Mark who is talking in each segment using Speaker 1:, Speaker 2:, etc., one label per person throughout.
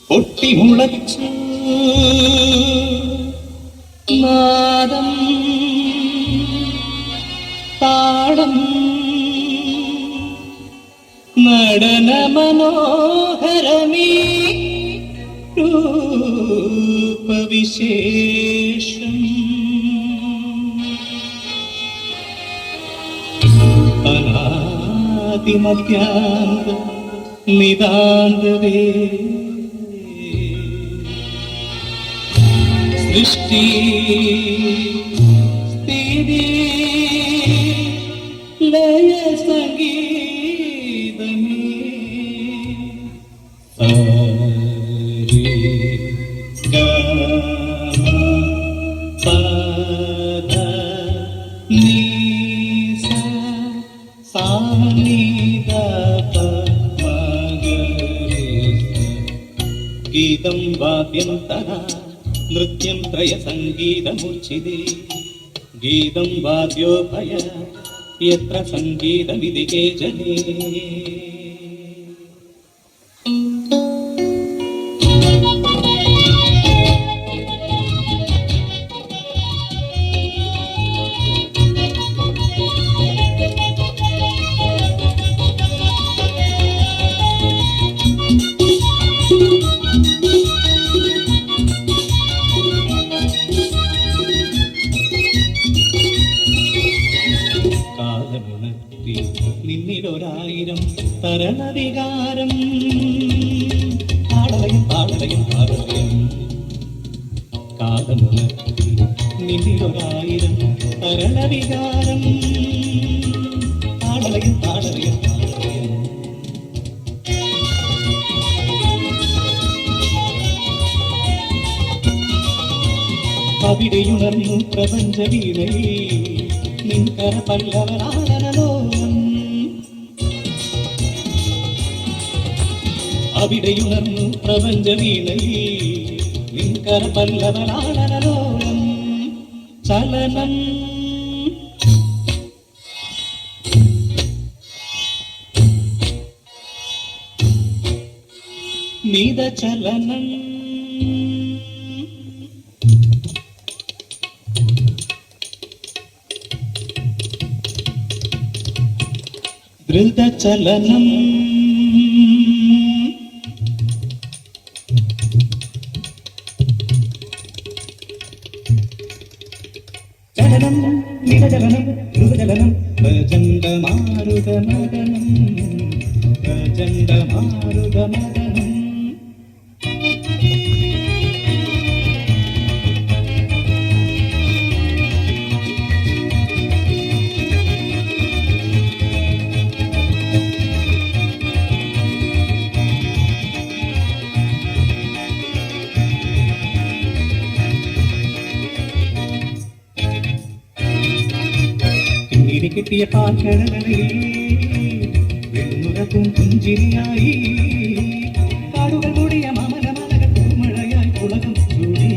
Speaker 1: പൊട്ടിമുളച്ചു നാദം താളം നടന മനോഹരമീ രൂപവിശേഷം അനാദിമധ്യാന്ത നിതാന്തവേ സൃഷ്ടി സ്ഥിതി ലയ സംഗീതമേ സരി ഗമ പദ നീ സാ നി ധ പ മ ഗ രി സ. ഗീതം വാദ്യം തഥാ നൃത്യം ത്രയ സംഗീതമുച്ചിതേ. ഗീതം വാദ്യോഭയ യത്ര സംഗീതമിതി കേചനേ. നിന്നിലൊരായിരം തരണവികാരം താളലയം താളലയം താളലയം. കാലമുണർത്തി നിന്നിലൊരായിരം തരണവികാരം താളലയം താളലയം താളലയം. അവിടെയുണർന്നു പ്രപഞ്ച വീണയിൽ നിൻകര പല്ലവനാലനലോലം. അവിടെയുണർന്നു പ്രപഞ്ച വീണയിൽ നിൻകര പല്ലവനാലനലോലം. ചലനം നിദചലനം ധൃതചലനം. ചലനം നിരചലനം ധൃതചലനം പ്രചണ്ഡമാരുതമദനം പ്രചണ്ഡമാരുതമദനം. കിട്ടിയ പാൽക്കടലിൽ വെണ്ണുറക്കും പുഞ്ചിരിയായി കാടുകൾ കൂടിയ മമല മലക പൂമഴയായി ഉലകം ചൂടി.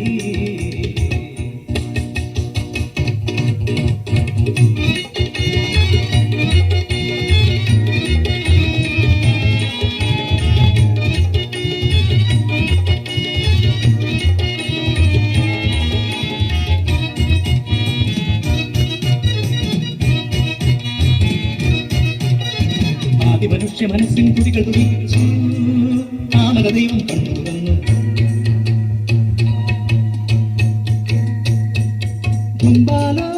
Speaker 1: മനുഷ്യ മനസ്സിൻ തുടികൾ തുടിച്ചു താമര ദൈവം കണ്ടുവന്നു. ഗുംബാലോ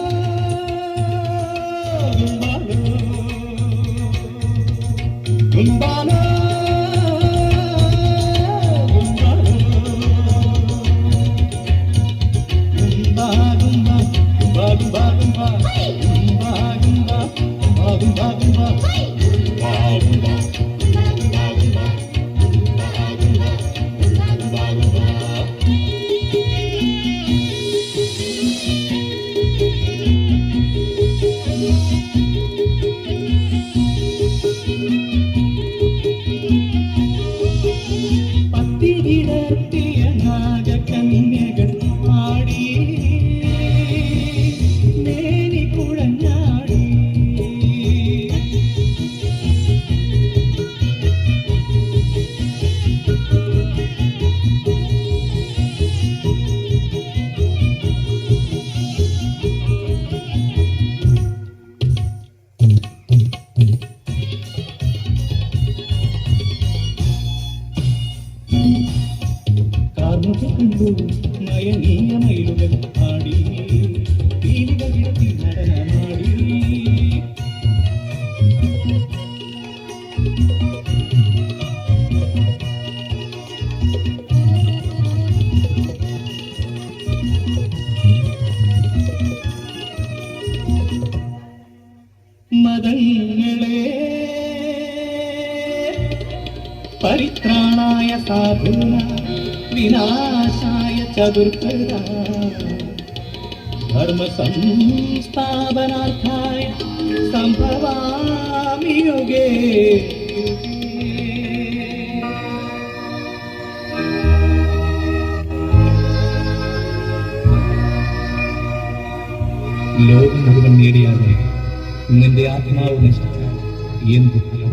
Speaker 1: ഗുംബാലോ ഗുംബാലോ ഗുംബാലോ ഗുംബാ ഗുംബാ ഗുംബാ ഗുംബാ ഗുംബാ ഗുംബാ ഗുംബാ ഗുംബാ ഗുംബാ. കാർമുഖ കണ്ടു മയങ്ങിയ മയിലുകൾ ആടി പീലികൾ വിടത്തി നടനമാടി മതങ്ങളെ പരിത്രാണായ സാധുന വിനാശായ ചതുർകൃത ധർമ്മ സംസ്ഥാപനാർത്ഥായ സംഭവാമി യുഗേ ലോകം മുഴുവൻ നേടിയാതെ നിന്റെ ആത്മാവ് നശിച്ച എന്ത് ഫലം?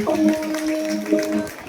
Speaker 2: Oh